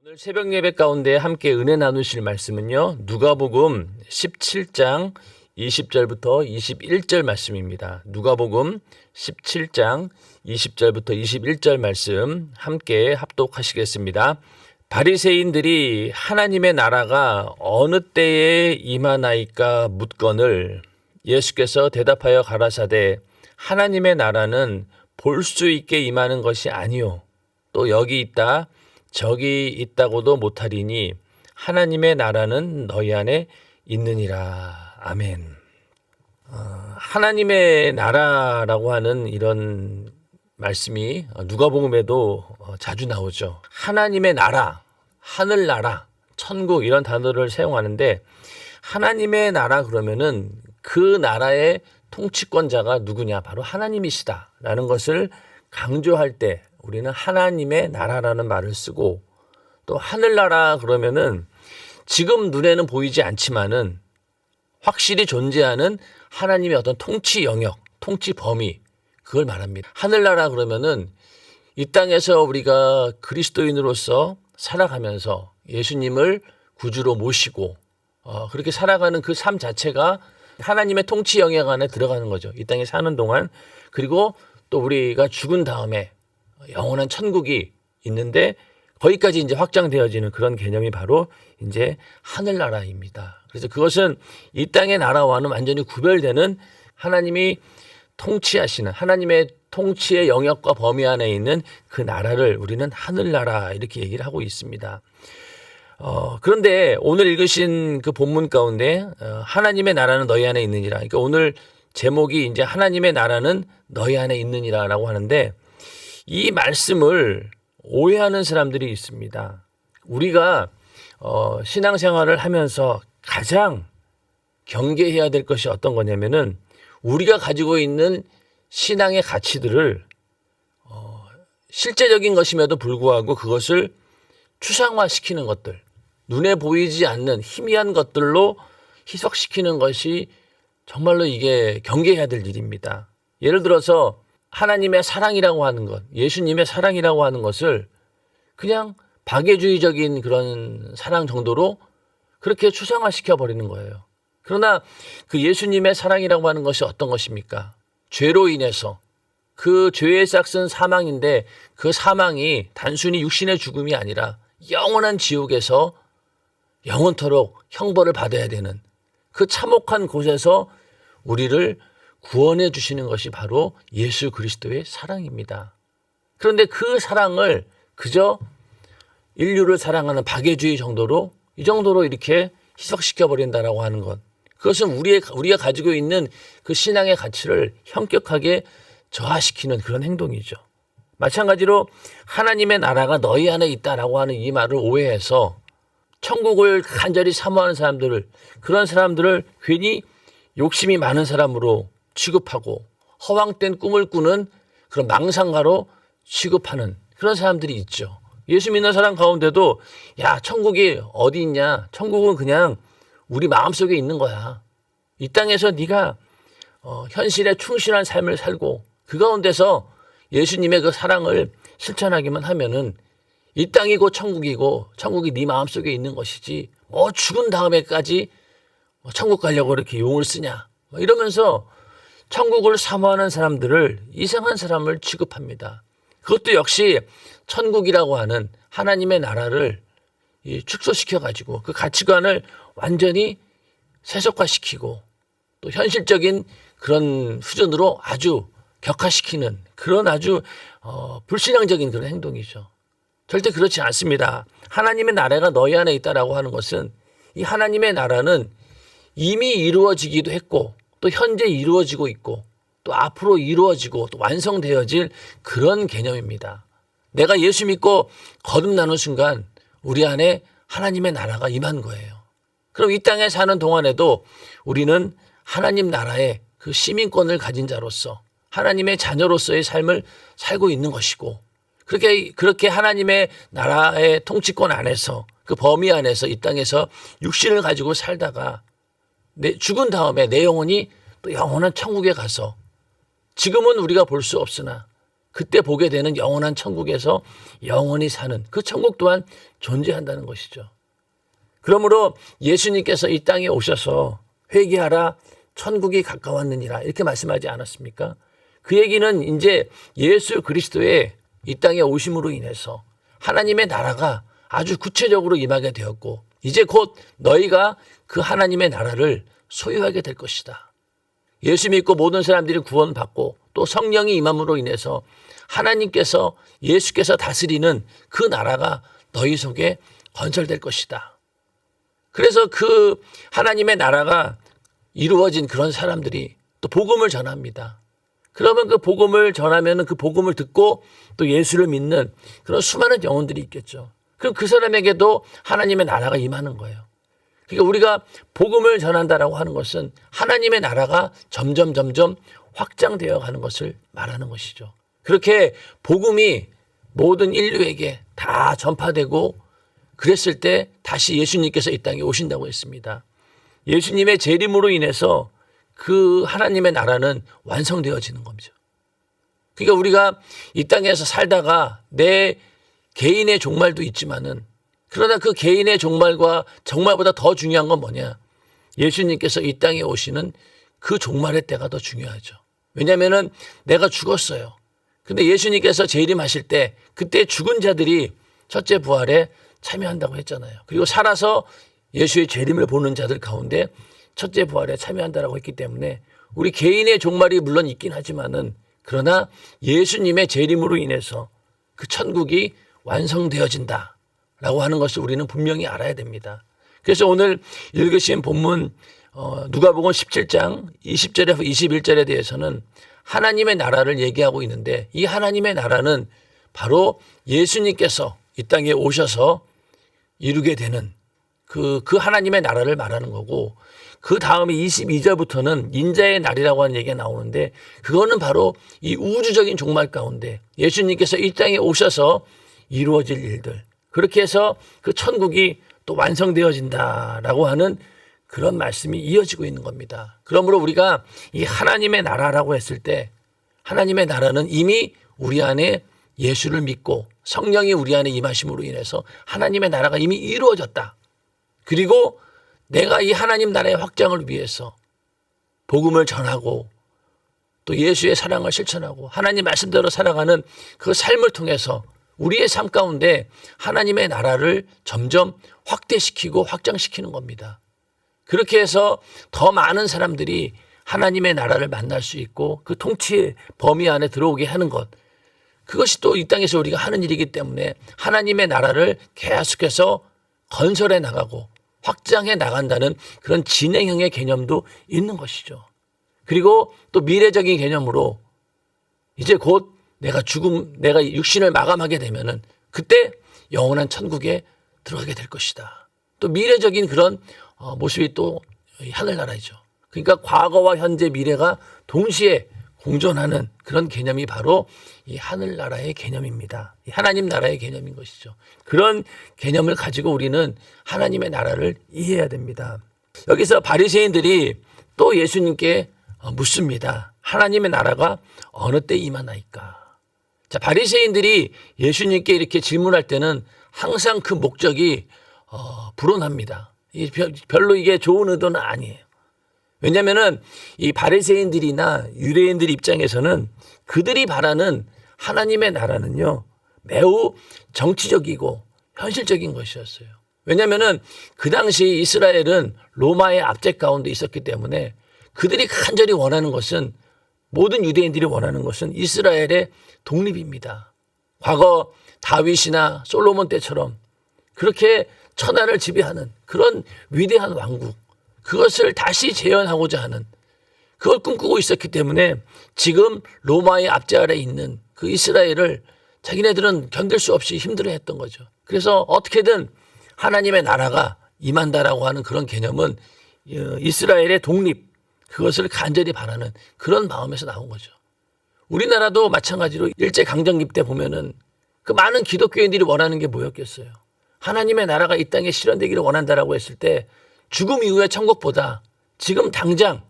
오늘 새벽 예배 가운데 함께 은혜 나누실 말씀은요. 누가복음 17장 20절부터 21절 말씀입니다. 누가복음 17장 20절부터 21절 말씀 함께 합독하시겠습니다. 바리새인들이 하나님의 나라가 어느 때에 임하나이까 묻거늘 예수께서 대답하여 가라사대 하나님의 나라는 볼 수 있게 임하는 것이 아니요 또 여기 있다 저기 있다고도 못하리니 하나님의 나라는 너희 안에 있느니라. 아멘. 하나님의 나라라고 하는 이런 말씀이 누가복음에도 자주 나오죠. 하나님의 나라, 하늘나라, 천국 이런 단어를 사용하는데 하나님의 나라 그러면은 그 나라의 통치권자가 누구냐? 바로 하나님이시다라는 것을 강조할 때 우리는 하나님의 나라라는 말을 쓰고 또 하늘나라 그러면은 지금 눈에는 보이지 않지만은 확실히 존재하는 하나님의 어떤 통치 영역, 통치 범위 그걸 말합니다. 하늘나라 그러면은 이 땅에서 우리가 그리스도인으로서 살아가면서 예수님을 구주로 모시고 그렇게 살아가는 그 삶 자체가 하나님의 통치 영역 안에 들어가는 거죠. 이 땅에 사는 동안. 그리고 또 우리가 죽은 다음에 영원한 천국이 있는데 거기까지 이제 확장되어지는 그런 개념이 바로 이제 하늘나라입니다. 그래서 그것은 이 땅의 나라와는 완전히 구별되는 하나님이 통치하시는 하나님의 통치의 영역과 범위 안에 있는 그 나라를 우리는 하늘나라 이렇게 얘기를 하고 있습니다. 그런데 오늘 읽으신 그 본문 가운데 하나님의 나라는 너희 안에 있느니라. 그러니까 오늘 제목이 이제 하나님의 나라는 너희 안에 있느니라라고 하는데 이 말씀을 오해하는 사람들이 있습니다. 우리가 신앙생활을 하면서 가장 경계해야 될 것이 어떤 거냐면은 우리가 가지고 있는 신앙의 가치들을 실제적인 것임에도 불구하고 그것을 추상화시키는 것들, 눈에 보이지 않는 희미한 것들로 희석시키는 것이 정말로 이게 경계해야 될 일입니다. 예를 들어서 하나님의 사랑이라고 하는 것, 예수님의 사랑이라고 하는 것을 그냥 박애주의적인 그런 사랑 정도로 그렇게 추상화시켜 버리는 거예요. 그러나 그 예수님의 사랑이라고 하는 것이 어떤 것입니까? 죄로 인해서 그 죄의 싹은 사망인데 그 사망이 단순히 육신의 죽음이 아니라 영원한 지옥에서 영원토록 형벌을 받아야 되는 그 참혹한 곳에서 우리를 구원해 주시는 것이 바로 예수 그리스도의 사랑입니다. 그런데 그 사랑을 그저 인류를 사랑하는 박애주의 정도로 이 정도로 이렇게 희석시켜 버린다라고 하는 것. 그것은 우리가 가지고 있는 그 신앙의 가치를 현격하게 저하시키는 그런 행동이죠. 마찬가지로 하나님의 나라가 너희 안에 있다라고 하는 이 말을 오해해서 천국을 간절히 사모하는 사람들을 그런 사람들을 괜히 욕심이 많은 사람으로 취급하고 허황된 꿈을 꾸는 그런 망상가로 취급하는 그런 사람들이 있죠. 예수 믿는 사람 가운데도 야 천국이 어디 있냐. 천국은 그냥 우리 마음속에 있는 거야. 이 땅에서 네가 현실에 충실한 삶을 살고 그 가운데서 예수님의 그 사랑을 실천하기만 하면은 이 땅이 곧 천국이고 천국이 네 마음속에 있는 것이지 뭐 죽은 다음에까지 천국 가려고 이렇게 용을 쓰냐. 이러면서 천국을 사모하는 사람들을 이상한 사람을 취급합니다. 그것도 역시 천국이라고 하는 하나님의 나라를 축소시켜가지고 그 가치관을 완전히 세속화시키고 또 현실적인 그런 수준으로 아주 격화시키는 그런 아주 불신앙적인 그런 행동이죠. 절대 그렇지 않습니다. 하나님의 나라가 너희 안에 있다라고 하는 것은 이 하나님의 나라는 이미 이루어지기도 했고 또 현재 이루어지고 있고 또 앞으로 이루어지고 또 완성되어질 그런 개념입니다. 내가 예수 믿고 거듭나는 순간 우리 안에 하나님의 나라가 임한 거예요. 그럼 이 땅에 사는 동안에도 우리는 하나님 나라의 그 시민권을 가진 자로서 하나님의 자녀로서의 삶을 살고 있는 것이고 그렇게 하나님의 나라의 통치권 안에서 그 범위 안에서 이 땅에서 육신을 가지고 살다가 죽은 다음에 내 영혼이 또 영원한 천국에 가서 지금은 우리가 볼 수 없으나 그때 보게 되는 영원한 천국에서 영원히 사는 그 천국 또한 존재한다는 것이죠. 그러므로 예수님께서 이 땅에 오셔서 회개하라 천국이 가까웠느니라 이렇게 말씀하지 않았습니까? 그 얘기는 이제 예수 그리스도의 이 땅에 오심으로 인해서 하나님의 나라가 아주 구체적으로 임하게 되었고 이제 곧 너희가 그 하나님의 나라를 소유하게 될 것이다. 예수 믿고 모든 사람들이 구원받고 또 성령이 임함으로 인해서 하나님께서 예수께서 다스리는 그 나라가 너희 속에 건설될 것이다. 그래서 그 하나님의 나라가 이루어진 그런 사람들이 또 복음을 전합니다. 그러면 그 복음을 전하면 그 복음을 듣고 또 예수를 믿는 그런 수많은 영혼들이 있겠죠. 그럼 그 사람에게도 하나님의 나라가 임하는 거예요. 그러니까 우리가 복음을 전한다라고 하는 것은 하나님의 나라가 점점 확장되어 가는 것을 말하는 것이죠. 그렇게 복음이 모든 인류에게 다 전파되고 그랬을 때 다시 예수님께서 이 땅에 오신다고 했습니다. 예수님의 재림으로 인해서 그 하나님의 나라는 완성되어지는 겁니다. 그러니까 우리가 이 땅에서 살다가 내 개인의 종말도 있지만은 그러나 그 개인의 종말과 종말보다 더 중요한 건 뭐냐? 예수님께서 이 땅에 오시는 그 종말의 때가 더 중요하죠. 왜냐하면은 내가 죽었어요. 근데 예수님께서 재림하실 때 그때 죽은 자들이 첫째 부활에 참여한다고 했잖아요. 그리고 살아서 예수의 재림을 보는 자들 가운데 첫째 부활에 참여한다라고 했기 때문에 우리 개인의 종말이 물론 있긴 하지만은 그러나 예수님의 재림으로 인해서 그 천국이 완성되어진다라고 하는 것을 우리는 분명히 알아야 됩니다. 그래서 오늘 읽으신 본문 누가복음 17장 20절에서 21절에 대해서는 하나님의 나라를 얘기하고 있는데 이 하나님의 나라는 바로 예수님께서 이 땅에 오셔서 이루게 되는 그 하나님의 나라를 말하는 거고 그 다음에 22절부터는 인자의 날이라고 하는 얘기가 나오는데 그거는 바로 이 우주적인 종말 가운데 예수님께서 이 땅에 오셔서 이루어질 일들 그렇게 해서 그 천국이 또 완성되어진다라고 하는 그런 말씀이 이어지고 있는 겁니다. 그러므로 우리가 이 하나님의 나라라고 했을 때 하나님의 나라는 이미 우리 안에 예수를 믿고 성령이 우리 안에 임하심으로 인해서 하나님의 나라가 이미 이루어졌다. 그리고 내가 이 하나님 나라의 확장을 위해서 복음을 전하고 또 예수의 사랑을 실천하고 하나님 말씀대로 살아가는 그 삶을 통해서 우리의 삶 가운데 하나님의 나라를 점점 확대시키고 확장시키는 겁니다. 그렇게 해서 더 많은 사람들이 하나님의 나라를 만날 수 있고 그 통치의 범위 안에 들어오게 하는 것. 그것이 또 이 땅에서 우리가 하는 일이기 때문에 하나님의 나라를 계속해서 건설해 나가고 확장해 나간다는 그런 진행형의 개념도 있는 것이죠. 그리고 또 미래적인 개념으로 이제 곧 내가 육신을 마감하게 되면은 그때 영원한 천국에 들어가게 될 것이다. 또 미래적인 그런 모습이 또 하늘나라이죠. 그러니까 과거와 현재 미래가 동시에 공존하는 그런 개념이 바로 이 하늘나라의 개념입니다. 이 하나님 나라의 개념인 것이죠. 그런 개념을 가지고 우리는 하나님의 나라를 이해해야 됩니다. 여기서 바리새인들이 또 예수님께 묻습니다. 하나님의 나라가 어느 때 임하나이까? 자, 바리새인들이 예수님께 이렇게 질문할 때는 항상 그 목적이 불온합니다. 별로 이게 좋은 의도는 아니에요. 왜냐하면은 이 바리새인들이나 유대인들 입장에서는 그들이 바라는 하나님의 나라는요 매우 정치적이고 현실적인 것이었어요. 왜냐하면은 그 당시 이스라엘은 로마의 압제 가운데 있었기 때문에 그들이 간절히 원하는 것은 모든 유대인들이 원하는 것은 이스라엘의 독립입니다. 과거 다윗이나 솔로몬 때처럼 그렇게 천하를 지배하는 그런 위대한 왕국 그것을 다시 재현하고자 하는 그걸 꿈꾸고 있었기 때문에 지금 로마의 압제 아래 있는 그 이스라엘을 자기네들은 견딜 수 없이 힘들어했던 거죠. 그래서 어떻게든 하나님의 나라가 임한다라고 하는 그런 개념은 이스라엘의 독립 그것을 간절히 바라는 그런 마음에서 나온 거죠. 우리나라도 마찬가지로 일제강점기 때 보면은 그 많은 기독교인들이 원하는 게 뭐였겠어요. 하나님의 나라가 이 땅에 실현되기를 원한다라고 했을 때 죽음 이후의 천국보다 지금 당장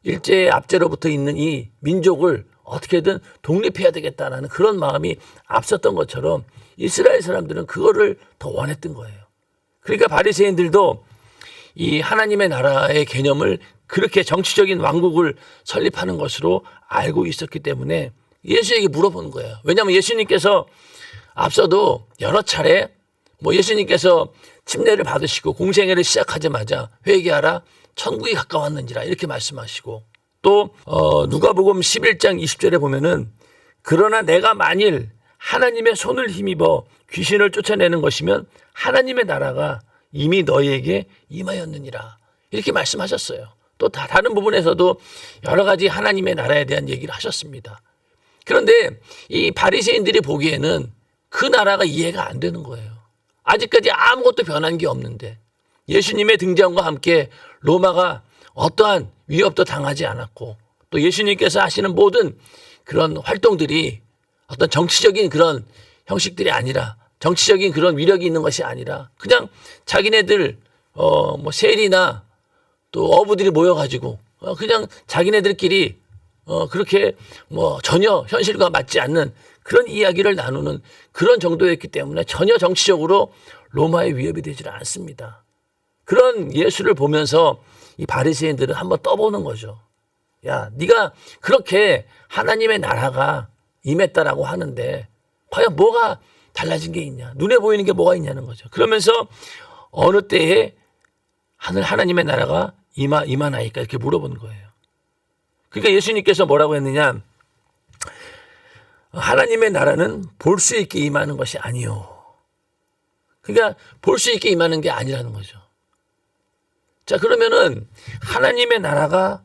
일제의 압제로부터 있는 이 민족을 어떻게든 독립해야 되겠다는 그런 마음이 앞섰던 것처럼 이스라엘 사람들은 그거를 더 원했던 거예요. 그러니까 바리새인들도 이 하나님의 나라의 개념을 그렇게 정치적인 왕국을 설립하는 것으로 알고 있었기 때문에 예수에게 물어보는 거예요. 왜냐하면 예수님께서 앞서도 여러 차례 예수님께서 침례를 받으시고 공생애를 시작하자마자 회개하라 천국이 가까웠는지라 이렇게 말씀하시고 또 누가복음 11장 20절에 보면은 그러나 내가 만일 하나님의 손을 힘입어 귀신을 쫓아내는 것이면 하나님의 나라가 이미 너희에게 임하였느니라 이렇게 말씀하셨어요. 또 다른 부분에서도 여러 가지 하나님의 나라에 대한 얘기를 하셨습니다. 그런데 이 바리새인들이 보기에는 그 나라가 이해가 안 되는 거예요. 아직까지 아무것도 변한 게 없는데 예수님의 등장과 함께 로마가 어떠한 위협도 당하지 않았고 또 예수님께서 하시는 모든 그런 활동들이 어떤 정치적인 그런 형식들이 아니라 정치적인 그런 위력이 있는 것이 아니라 그냥 자기네들 세리나 또 어부들이 모여가지고 그냥 자기네들끼리 그렇게 전혀 현실과 맞지 않는 그런 이야기를 나누는 그런 정도였기 때문에 전혀 정치적으로 로마의 위협이 되질 않습니다. 그런 예수를 보면서 이 바리새인들은 한번 떠보는 거죠. 야, 네가 그렇게 하나님의 나라가 임했다라고 하는데 과연 뭐가 달라진 게 있냐? 눈에 보이는 게 뭐가 있냐는 거죠. 그러면서 어느 때에 하나님의 나라가 임하나이까 이렇게 물어보는 거예요. 그러니까 예수님께서 뭐라고 했느냐? 하나님의 나라는 볼 수 있게 임하는 것이 아니요. 그러니까 볼 수 있게 임하는 게 아니라는 거죠. 자, 그러면은 하나님의 나라가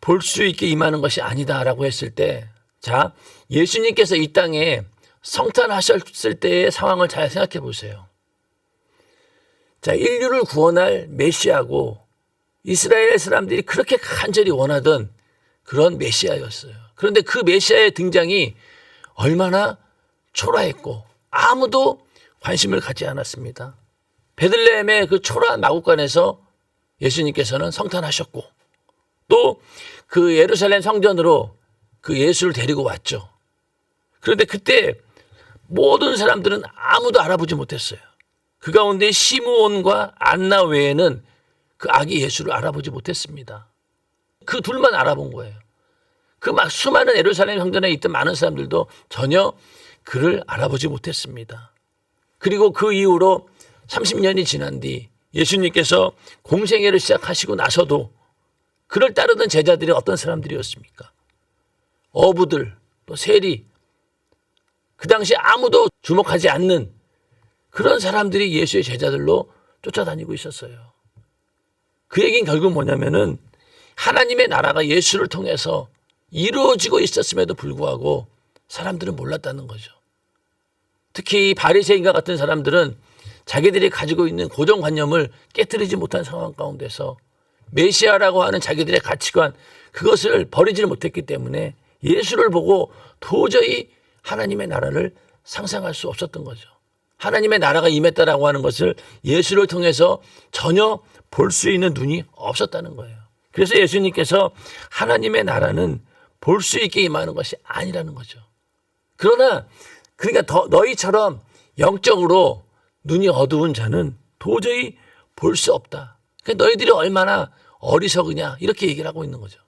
볼 수 있게 임하는 것이 아니다라고 했을 때, 자, 예수님께서 이 땅에 성탄하셨을 때의 상황을 잘 생각해 보세요. 자, 인류를 구원할 메시아고 이스라엘 사람들이 그렇게 간절히 원하던 그런 메시아였어요. 그런데 그 메시아의 등장이 얼마나 초라했고 아무도 관심을 갖지 않았습니다. 베들레헴의 그 초라한 마구간에서 예수님께서는 성탄하셨고 또 그 예루살렘 성전으로 그 예수를 데리고 왔죠. 그런데 그때 모든 사람들은 아무도 알아보지 못했어요. 그 가운데 시므온과 안나 외에는 그 아기 예수를 알아보지 못했습니다. 그 둘만 알아본 거예요. 그 막 수많은 예루살렘 성전에 있던 많은 사람들도 전혀 그를 알아보지 못했습니다. 그리고 그 이후로 30년이 지난 뒤 예수님께서 공생애를 시작하시고 나서도 그를 따르던 제자들이 어떤 사람들이었습니까? 어부들, 또 세리, 그 당시 아무도 주목하지 않는 그런 사람들이 예수의 제자들로 쫓아다니고 있었어요. 그 얘기는 결국 뭐냐면은 하나님의 나라가 예수를 통해서 이루어지고 있었음에도 불구하고 사람들은 몰랐다는 거죠. 특히 바리새인과 같은 사람들은 자기들이 가지고 있는 고정관념을 깨뜨리지 못한 상황 가운데서 메시아라고 하는 자기들의 가치관 그것을 버리지를 못했기 때문에 예수를 보고 도저히 하나님의 나라를 상상할 수 없었던 거죠. 하나님의 나라가 임했다라고 하는 것을 예수를 통해서 전혀 볼 수 있는 눈이 없었다는 거예요. 그래서 예수님께서 하나님의 나라는 볼 수 있게 임하는 것이 아니라는 거죠. 그러니까 너희처럼 영적으로 눈이 어두운 자는 도저히 볼 수 없다. 그러니까 너희들이 얼마나 어리석으냐 이렇게 얘기를 하고 있는 거죠.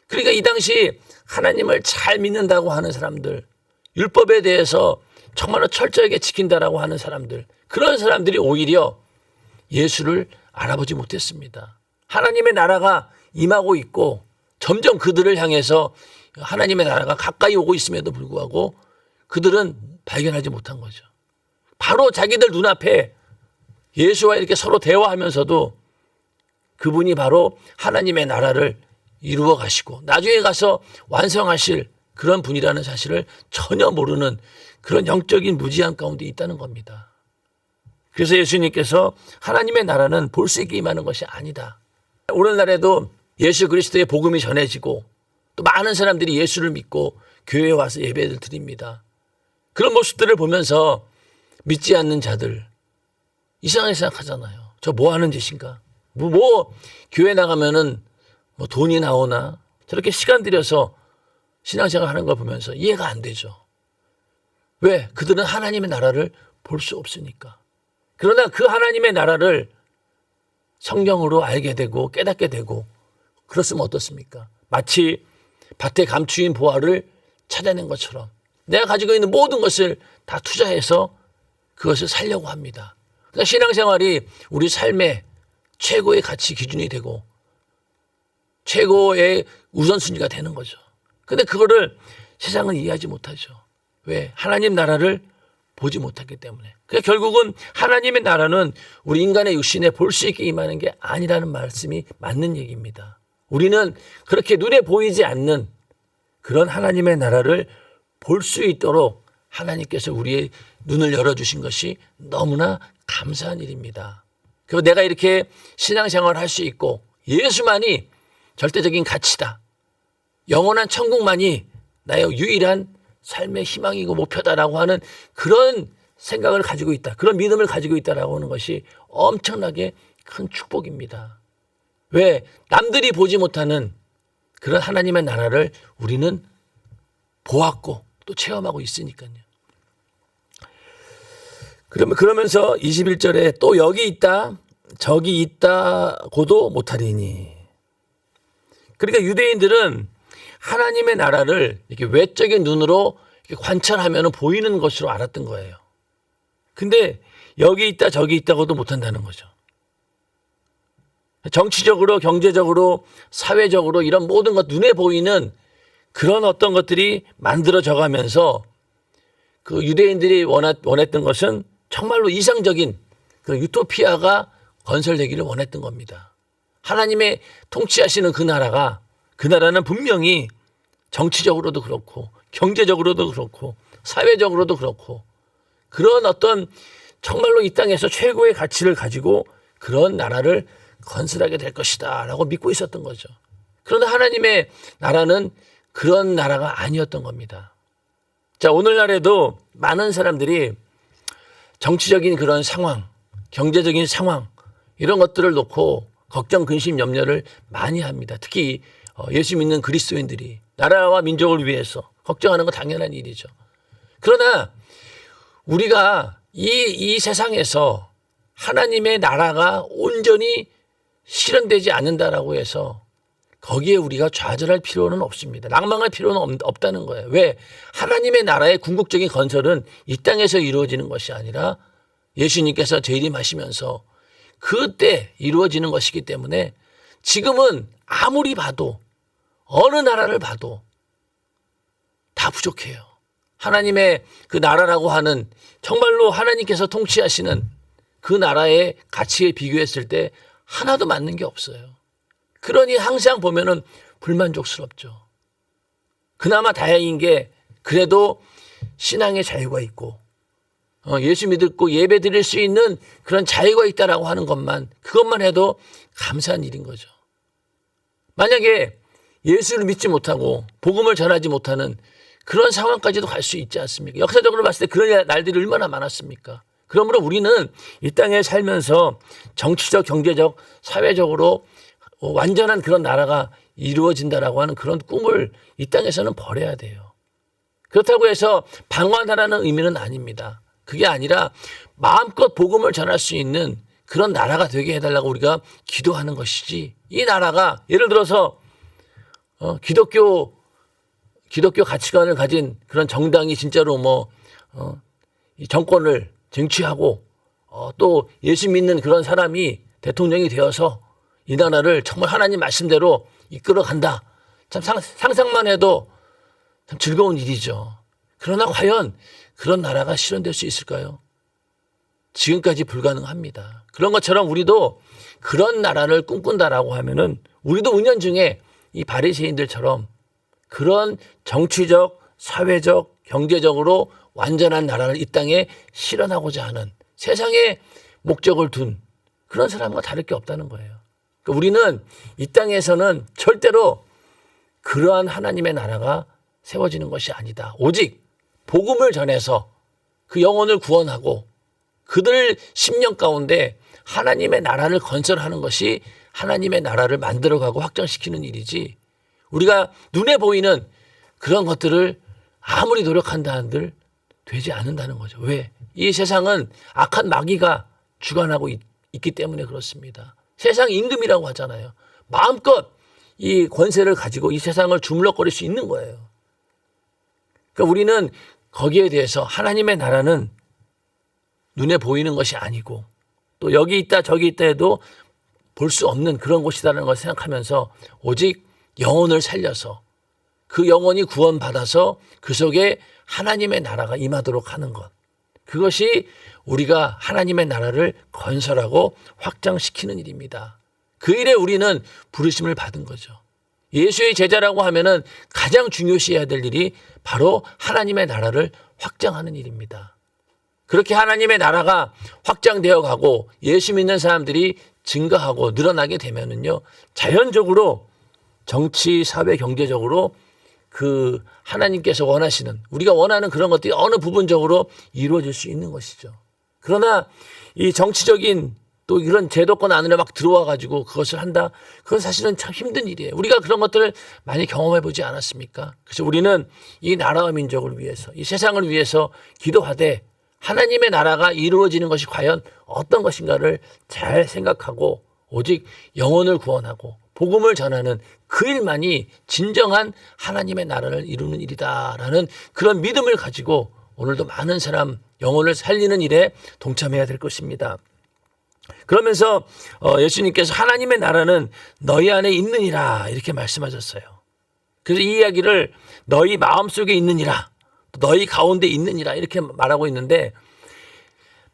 그러니까 이 당시 하나님을 잘 믿는다고 하는 사람들, 율법에 대해서 정말로 철저하게 지킨다라고 하는 사람들, 그런 사람들이 오히려 예수를 알아보지 못했습니다. 하나님의 나라가 임하고 있고 점점 그들을 향해서 하나님의 나라가 가까이 오고 있음에도 불구하고 그들은 발견하지 못한 거죠. 바로 자기들 눈앞에 예수와 이렇게 서로 대화하면서도 그분이 바로 하나님의 나라를 이루어 가시고 나중에 가서 완성하실 그런 분이라는 사실을 전혀 모르는 그런 영적인 무지함 가운데 있다는 겁니다. 그래서 예수님께서 하나님의 나라는 볼 수 있게 임하는 것이 아니다. 오늘날에도 예수 그리스도의 복음이 전해지고 또 많은 사람들이 예수를 믿고 교회에 와서 예배를 드립니다. 그런 모습들을 보면서 믿지 않는 자들 이상하게 생각하잖아요. 저 뭐 하는 짓인가? 교회 나가면은 돈이 나오나? 저렇게 시간 들여서 신앙생활 하는 걸 보면서 이해가 안 되죠. 왜? 그들은 하나님의 나라를 볼 수 없으니까. 그러나 그 하나님의 나라를 성경으로 알게 되고 깨닫게 되고 그렇으면 어떻습니까? 마치 밭에 감추인 보화를 찾아낸 것처럼 내가 가지고 있는 모든 것을 다 투자해서 그것을 살려고 합니다. 그러니까 신앙생활이 우리 삶의 최고의 가치 기준이 되고 최고의 우선순위가 되는 거죠. 근데 그거를 세상은 이해하지 못하죠. 왜? 하나님 나라를 보지 못하기 때문에. 그러니까 결국은 하나님의 나라는 우리 인간의 육신에 볼 수 있게 임하는 게 아니라는 말씀이 맞는 얘기입니다. 우리는 그렇게 눈에 보이지 않는 그런 하나님의 나라를 볼 수 있도록 하나님께서 우리의 눈을 열어주신 것이 너무나 감사한 일입니다. 그리고 내가 이렇게 신앙생활을 할 수 있고 예수만이 절대적인 가치다. 영원한 천국만이 나의 유일한 삶의 희망이고 목표다라고 하는 그런 생각을 가지고 있다. 그런 믿음을 가지고 있다라고 하는 것이 엄청나게 큰 축복입니다. 왜? 남들이 보지 못하는 그런 하나님의 나라를 우리는 보았고 또 체험하고 있으니까요. 그러면서 21절에 또 여기 있다 저기 있다고도 못하리니. 그러니까 유대인들은 하나님의 나라를 이렇게 외적인 눈으로 이렇게 관찰하면 보이는 것으로 알았던 거예요. 근데 여기 있다 저기 있다고도 못한다는 거죠. 정치적으로 경제적으로 사회적으로 이런 모든 것 눈에 보이는 그런 어떤 것들이 만들어져 가면서 그 유대인들이 원했던 것은 정말로 이상적인 그 유토피아가 건설되기를 원했던 겁니다. 하나님의 통치하시는 그 나라는 분명히 정치적으로도 그렇고 경제적으로도 그렇고 사회적으로도 그렇고 그런 어떤 정말로 이 땅에서 최고의 가치를 가지고 그런 나라를 건설하게 될 것이다 라고 믿고 있었던 거죠. 그런데 하나님의 나라는 그런 나라가 아니었던 겁니다. 자, 오늘날에도 많은 사람들이 정치적인 그런 상황, 경제적인 상황 이런 것들을 놓고 걱정, 근심, 염려를 많이 합니다. 특히 예수 믿는 그리스도인들이 나라와 민족을 위해서 걱정하는 건 당연한 일이죠. 그러나 우리가 이 세상에서 하나님의 나라가 온전히 실현되지 않는다라고 해서 거기에 우리가 좌절할 필요는 없습니다. 낭망할 필요는 없다는 거예요. 왜? 하나님의 나라의 궁극적인 건설은 이 땅에서 이루어지는 것이 아니라 예수님께서 재림하시면서 그때 이루어지는 것이기 때문에 지금은 아무리 봐도 어느 나라를 봐도 다 부족해요. 하나님의 그 나라라고 하는 정말로 하나님께서 통치하시는 그 나라의 가치에 비교했을 때 하나도 맞는 게 없어요. 그러니 항상 보면은 불만족스럽죠. 그나마 다행인 게 그래도 신앙의 자유가 있고 예수 믿고 예배 드릴 수 있는 그런 자유가 있다라고 하는 것만 그것만 해도 감사한 일인 거죠. 만약에 예수를 믿지 못하고 복음을 전하지 못하는 그런 상황까지도 갈 수 있지 않습니까? 역사적으로 봤을 때 그런 날들이 얼마나 많았습니까? 그러므로 우리는 이 땅에 살면서 정치적, 경제적, 사회적으로 완전한 그런 나라가 이루어진다라고 하는 그런 꿈을 이 땅에서는 버려야 돼요. 그렇다고 해서 방관하라는 의미는 아닙니다. 그게 아니라 마음껏 복음을 전할 수 있는 그런 나라가 되게 해달라고 우리가 기도하는 것이지, 이 나라가 예를 들어서 기독교 가치관을 가진 그런 정당이 진짜로 이 정권을 쟁취하고 또 예수 믿는 그런 사람이 대통령이 되어서 이 나라를 정말 하나님 말씀대로 이끌어 간다. 참 상상만 해도 참 즐거운 일이죠. 그러나 과연 그런 나라가 실현될 수 있을까요? 지금까지 불가능합니다. 그런 것처럼 우리도 그런 나라를 꿈꾼다라고 하면은 우리도 은연중에 이 바리새인들처럼 그런 정치적, 사회적, 경제적으로 완전한 나라를 이 땅에 실현하고자 하는 세상에 목적을 둔 그런 사람과 다를 게 없다는 거예요. 그러니까 우리는 이 땅에서는 절대로 그러한 하나님의 나라가 세워지는 것이 아니다. 오직 복음을 전해서 그 영혼을 구원하고 그들 심령 가운데 하나님의 나라를 건설하는 것이 하나님의 나라를 만들어가고 확장시키는 일이지, 우리가 눈에 보이는 그런 것들을 아무리 노력한다 한들 되지 않는다는 거죠. 왜? 이 세상은 악한 마귀가 주관하고 있기 때문에 그렇습니다. 세상 임금이라고 하잖아요. 마음껏 이 권세를 가지고 이 세상을 주물럭거릴 수 있는 거예요. 그러니까 우리는 거기에 대해서 하나님의 나라는 눈에 보이는 것이 아니고 또 여기 있다 저기 있다 해도 볼 수 없는 그런 곳이라는 걸 생각하면서 오직 영혼을 살려서 그 영혼이 구원받아서 그 속에 하나님의 나라가 임하도록 하는 것. 그것이 우리가 하나님의 나라를 건설하고 확장시키는 일입니다. 그 일에 우리는 부르심을 받은 거죠. 예수의 제자라고 하면은 가장 중요시해야 될 일이 바로 하나님의 나라를 확장하는 일입니다. 그렇게 하나님의 나라가 확장되어 가고 예수 믿는 사람들이 증가하고 늘어나게 되면은요, 자연적으로 정치, 사회, 경제적으로 그 하나님께서 원하시는, 우리가 원하는 그런 것들이 어느 부분적으로 이루어질 수 있는 것이죠. 그러나 이 정치적인 또 이런 제도권 안으로 막 들어와 가지고 그것을 한다. 그건 사실은 참 힘든 일이에요. 우리가 그런 것들을 많이 경험해 보지 않았습니까? 그래서 우리는 이 나라와 민족을 위해서, 이 세상을 위해서 기도하되 하나님의 나라가 이루어지는 것이 과연 어떤 것인가를 잘 생각하고 오직 영혼을 구원하고 복음을 전하는 그 일만이 진정한 하나님의 나라를 이루는 일이다라는 그런 믿음을 가지고 오늘도 많은 사람 영혼을 살리는 일에 동참해야 될 것입니다. 그러면서 예수님께서 하나님의 나라는 너희 안에 있느니라 이렇게 말씀하셨어요. 그래서 이 이야기를 너희 마음속에 있느니라, 너희 가운데 있느니라 이렇게 말하고 있는데,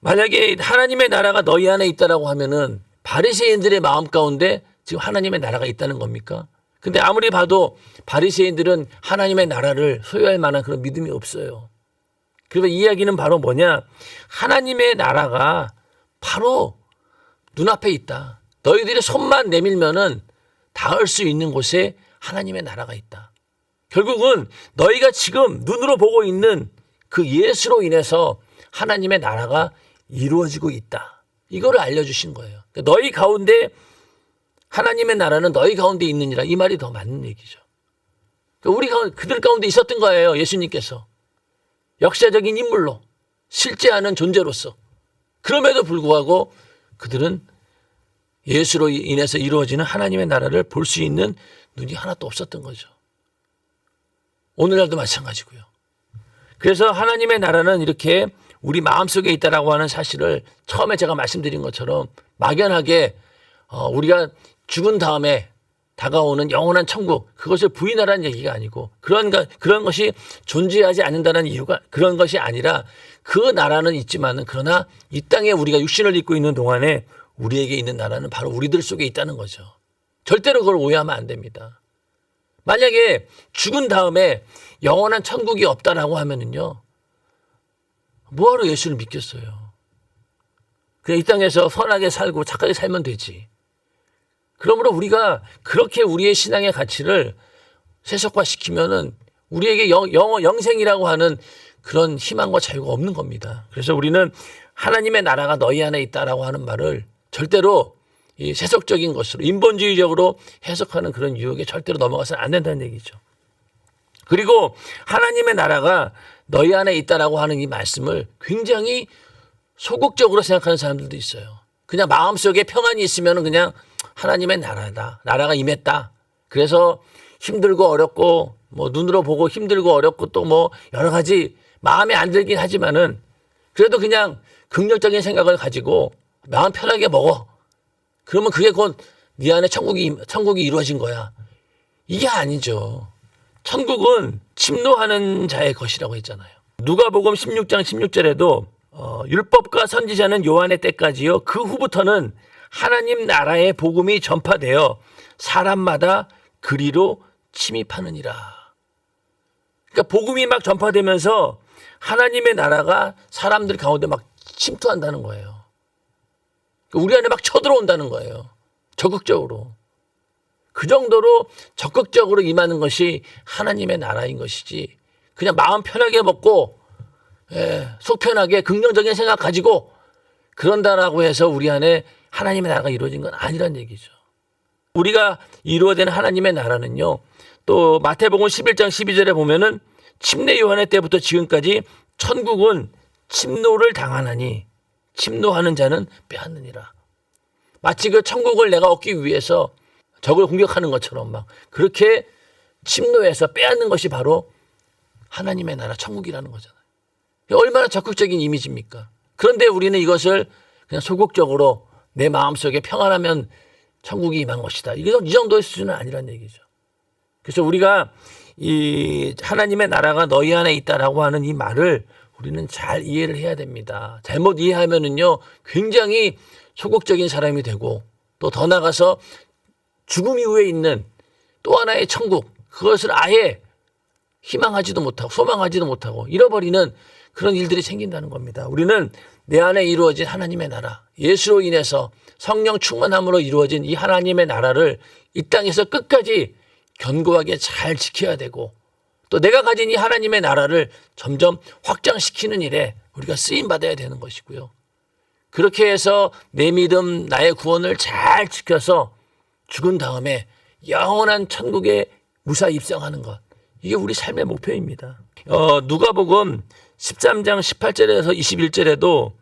만약에 하나님의 나라가 너희 안에 있다라고 하면은 바리새인들의 마음 가운데 지금 하나님의 나라가 있다는 겁니까? 근데 아무리 봐도 바리새인들은 하나님의 나라를 소유할 만한 그런 믿음이 없어요. 그래서 이 이야기는 바로 뭐냐? 하나님의 나라가 바로 눈앞에 있다. 너희들이 손만 내밀면은 닿을 수 있는 곳에 하나님의 나라가 있다. 결국은 너희가 지금 눈으로 보고 있는 그 예수로 인해서 하나님의 나라가 이루어지고 있다. 이거를 알려주신 거예요. 너희 가운데 하나님의 나라는 너희 가운데 있느니라, 이 말이 더 맞는 얘기죠. 그들 가운데 있었던 거예요. 예수님께서 역사적인 인물로, 실제하는 존재로서. 그럼에도 불구하고 그들은 예수로 인해서 이루어지는 하나님의 나라를 볼 수 있는 눈이 하나도 없었던 거죠. 오늘날도 마찬가지고요. 그래서 하나님의 나라는 이렇게 우리 마음속에 있다라고 하는 사실을 처음에 제가 말씀드린 것처럼 막연하게 우리가 죽은 다음에 다가오는 영원한 천국, 그것을 부인하라는 얘기가 아니고 그런 것이 존재하지 않는다는 이유가 그런 것이 아니라 그 나라는 있지만은 그러나 이 땅에 우리가 육신을 입고 있는 동안에 우리에게 있는 나라는 바로 우리들 속에 있다는 거죠. 절대로 그걸 오해하면 안 됩니다. 만약에 죽은 다음에 영원한 천국이 없다라고 하면은요, 뭐하러 예수를 믿겠어요? 그냥 이 땅에서 선하게 살고 착하게 살면 되지. 그러므로 우리가 그렇게 우리의 신앙의 가치를 세속화시키면은 우리에게 영생이라고 하는 그런 희망과 자유가 없는 겁니다. 그래서 우리는 하나님의 나라가 너희 안에 있다라고 하는 말을 절대로 이 세속적인 것으로 인본주의적으로 해석하는 그런 유혹에 절대로 넘어가서는 안 된다는 얘기죠. 그리고 하나님의 나라가 너희 안에 있다라고 하는 이 말씀을 굉장히 소극적으로 생각하는 사람들도 있어요. 그냥 마음속에 평안이 있으면 그냥 하나님의 나라다, 나라가 임했다. 그래서 힘들고 어렵고 뭐 눈으로 보고 힘들고 어렵고 또 뭐 여러 가지 마음에 안 들긴 하지만은 그래도 그냥 긍정적인 생각을 가지고 마음 편하게 먹어. 그러면 그게 곧 네 안에 천국이 이루어진 거야. 이게 아니죠. 천국은 침노하는 자의 것이라고 했잖아요. 누가복음 16장 16절에도 율법과 선지자는 요한의 때까지요, 그 후부터는 하나님 나라의 복음이 전파되어 사람마다 그리로 침입하느니라. 그러니까 복음이 막 전파되면서 하나님의 나라가 사람들 가운데 막 침투한다는 거예요. 우리 안에 막 쳐들어온다는 거예요. 적극적으로. 그 정도로 적극적으로 임하는 것이 하나님의 나라인 것이지, 그냥 마음 편하게 먹고 속 편하게 긍정적인 생각 가지고 그런다라고 해서 우리 안에 하나님의 나라가 이루어진 건 아니란 얘기죠. 우리가 이루어야 되는 하나님의 나라는요, 또 마태복음 11장 12절에 보면은 침례 요한의 때부터 지금까지 천국은 침노를 당하나니 침노하는 자는 빼앗느니라. 마치 그 천국을 내가 얻기 위해서 적을 공격하는 것처럼 막 그렇게 침노해서 빼앗는 것이 바로 하나님의 나라 천국이라는 거잖아요. 얼마나 적극적인 이미지입니까? 그런데 우리는 이것을 그냥 소극적으로 내 마음속에 평안하면 천국이 임한 것이다. 이게 이 정도의 수준은 아니란 얘기죠. 그래서 우리가 이 하나님의 나라가 너희 안에 있다라고 하는 이 말을 우리는 잘 이해를 해야 됩니다. 잘못 이해하면은요, 굉장히 소극적인 사람이 되고 또 더 나가서 죽음 이후에 있는 또 하나의 천국, 그것을 아예 희망하지도 못하고 소망하지도 못하고 잃어버리는 그런 일들이 생긴다는 겁니다. 우리는 내 안에 이루어진 하나님의 나라, 예수로 인해서 성령 충만함으로 이루어진 이 하나님의 나라를 이 땅에서 끝까지 견고하게 잘 지켜야 되고 또 내가 가진 이 하나님의 나라를 점점 확장시키는 일에 우리가 쓰임받아야 되는 것이고요. 그렇게 해서 내 믿음, 나의 구원을 잘 지켜서 죽은 다음에 영원한 천국에 무사히 입성하는 것. 이게 우리 삶의 목표입니다. 누가복음 13장 18절에서 21절에도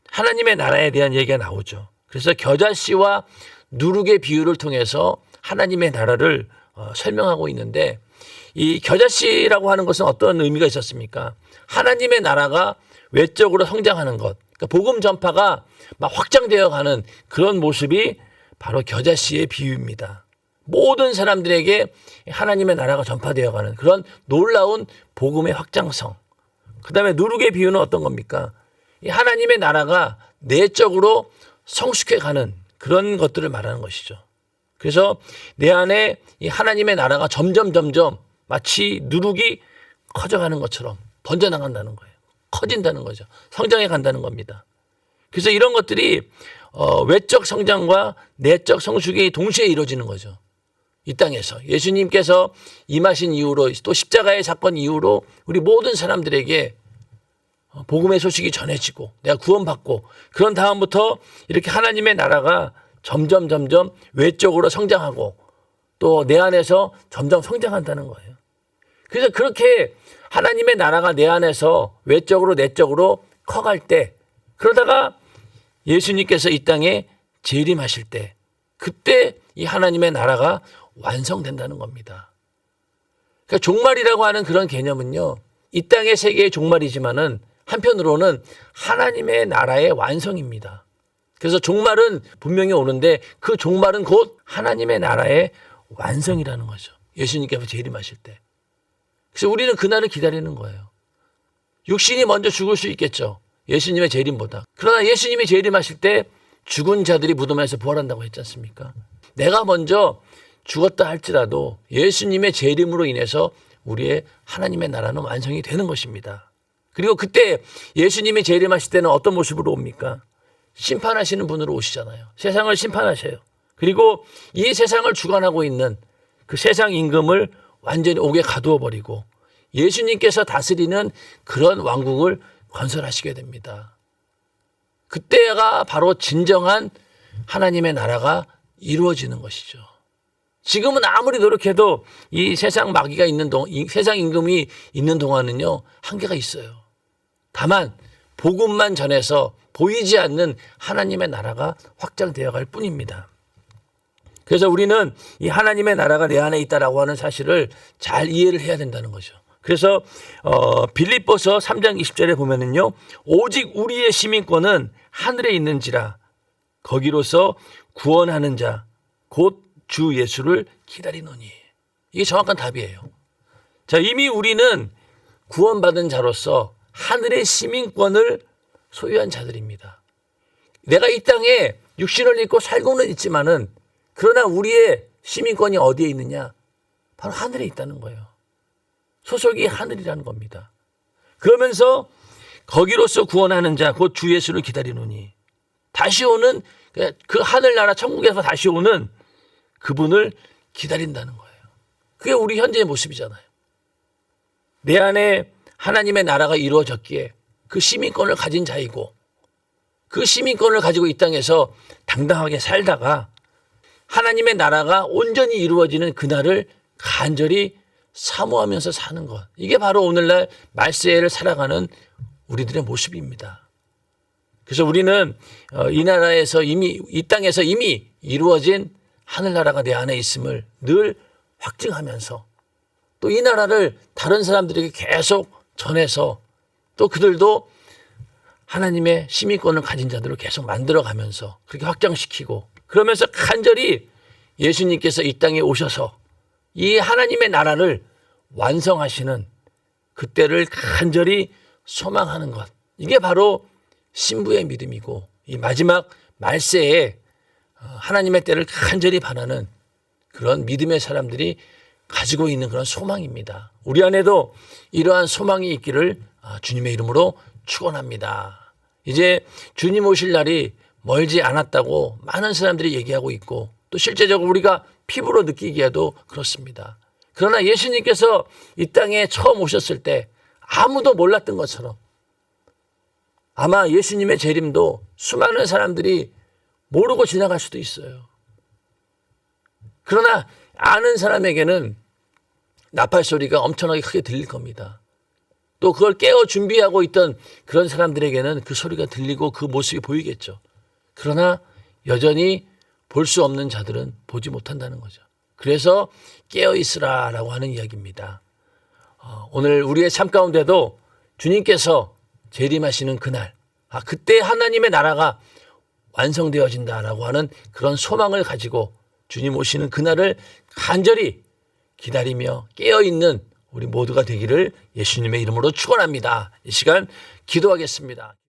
하나님의 나라에 대한 얘기가 나오죠. 그래서 겨자씨와 누룩의 비유를 통해서 하나님의 나라를 설명하고 있는데 이 겨자씨라고 하는 것은 어떤 의미가 있었습니까? 하나님의 나라가 외적으로 성장하는 것. 그러니까 복음 전파가 막 확장되어 가는 그런 모습이 바로 겨자씨의 비유입니다. 모든 사람들에게 하나님의 나라가 전파되어 가는 그런 놀라운 복음의 확장성. 그 다음에 누룩의 비유는 어떤 겁니까? 이 하나님의 나라가 내적으로 성숙해 가는 그런 것들을 말하는 것이죠. 그래서 내 안에 이 하나님의 나라가 점점 마치 누룩이 커져가는 것처럼 번져나간다는 거예요. 커진다는 거죠. 성장해 간다는 겁니다. 그래서 이런 것들이 외적 성장과 내적 성숙이 동시에 이루어지는 거죠. 이 땅에서 예수님께서 임하신 이후로 또 십자가의 사건 이후로 우리 모든 사람들에게 복음의 소식이 전해지고 내가 구원받고 그런 다음부터 이렇게 하나님의 나라가 점점 외적으로 성장하고 또 내 안에서 점점 성장한다는 거예요. 그래서 그렇게 하나님의 나라가 내 안에서 외적으로 내적으로 커갈 때 그러다가 예수님께서 이 땅에 재림하실 때 그때 이 하나님의 나라가 완성된다는 겁니다. 그러니까 종말이라고 하는 그런 개념은요. 이 땅의 세계의 종말이지만은 한편으로는 하나님의 나라의 완성입니다. 그래서 종말은 분명히 오는데 그 종말은 곧 하나님의 나라의 완성이라는 거죠. 예수님께서 재림하실 때. 그래서 우리는 그날을 기다리는 거예요. 육신이 먼저 죽을 수 있겠죠. 예수님의 재림보다. 그러나 예수님이 재림하실 때 죽은 자들이 무덤에서 부활한다고 했지 않습니까? 내가 먼저 죽었다 할지라도 예수님의 재림으로 인해서 우리의 하나님의 나라는 완성이 되는 것입니다. 그리고 그때 예수님이 재림하실 때는 어떤 모습으로 옵니까? 심판하시는 분으로 오시잖아요. 세상을 심판하셔요. 그리고 이 세상을 주관하고 있는 그 세상 임금을 완전히 옥에 가두어 버리고 예수님께서 다스리는 그런 왕국을 건설하시게 됩니다. 그때가 바로 진정한 하나님의 나라가 이루어지는 것이죠. 지금은 아무리 노력해도 이 세상 마귀가 있는 이 세상 임금이 있는 동안은요, 한계가 있어요. 다만 복음만 전해서 보이지 않는 하나님의 나라가 확장되어 갈 뿐입니다. 그래서 우리는 이 하나님의 나라가 내 안에 있다라고 하는 사실을 잘 이해를 해야 된다는 거죠. 그래서 빌립보서 3장 20절에 보면은요. 오직 우리의 시민권은 하늘에 있는지라 거기로서 구원하는 자 곧 주 예수를 기다리노니. 이게 정확한 답이에요. 자, 이미 우리는 구원받은 자로서 하늘의 시민권을 소유한 자들입니다. 내가 이 땅에 육신을 입고 살고는 있지만은 그러나 우리의 시민권이 어디에 있느냐? 바로 하늘에 있다는 거예요. 소속이 하늘이라는 겁니다. 그러면서 거기로서 구원하는 자 곧 주 예수를 기다리노니 다시 오는 그 하늘나라 천국에서 다시 오는 그분을 기다린다는 거예요. 그게 우리 현재의 모습이잖아요. 내 안에 하나님의 나라가 이루어졌기에 그 시민권을 가진 자이고 그 시민권을 가지고 이 땅에서 당당하게 살다가 하나님의 나라가 온전히 이루어지는 그날을 간절히 사모하면서 사는 것. 이게 바로 오늘날 말세를 살아가는 우리들의 모습입니다. 그래서 우리는 이 나라에서 이미 이 땅에서 이미 이루어진 하늘나라가 내 안에 있음을 늘 확증하면서 또 이 나라를 다른 사람들에게 계속 전해서 또 그들도 하나님의 시민권을 가진 자들을 계속 만들어가면서 그렇게 확장시키고 그러면서 간절히 예수님께서 이 땅에 오셔서 이 하나님의 나라를 완성하시는 그때를 간절히 소망하는 것. 이게 바로 신부의 믿음이고 이 마지막 말세에 하나님의 때를 간절히 바라는 그런 믿음의 사람들이 가지고 있는 그런 소망입니다. 우리 안에도 이러한 소망이 있기를 주님의 이름으로 축원합니다. 이제 주님 오실 날이 멀지 않았다고 많은 사람들이 얘기하고 있고 또 실제적으로 우리가 피부로 느끼기에도 그렇습니다. 그러나 예수님께서 이 땅에 처음 오셨을 때 아무도 몰랐던 것처럼 아마 예수님의 재림도 수많은 사람들이 모르고 지나갈 수도 있어요. 그러나 아는 사람에게는 나팔 소리가 엄청나게 크게 들릴 겁니다. 또 그걸 깨워 준비하고 있던 그런 사람들에게는 그 소리가 들리고 그 모습이 보이겠죠. 그러나 여전히 볼 수 없는 자들은 보지 못한다는 거죠. 그래서 깨어있으라라고 하는 이야기입니다. 오늘 우리의 삶 가운데도 주님께서 재림하시는 그날, 그때 하나님의 나라가 완성되어진다라고 하는 그런 소망을 가지고 주님 오시는 그날을 간절히 기다리며 깨어있는 우리 모두가 되기를 예수님의 이름으로 축원합니다. 이 시간 기도하겠습니다.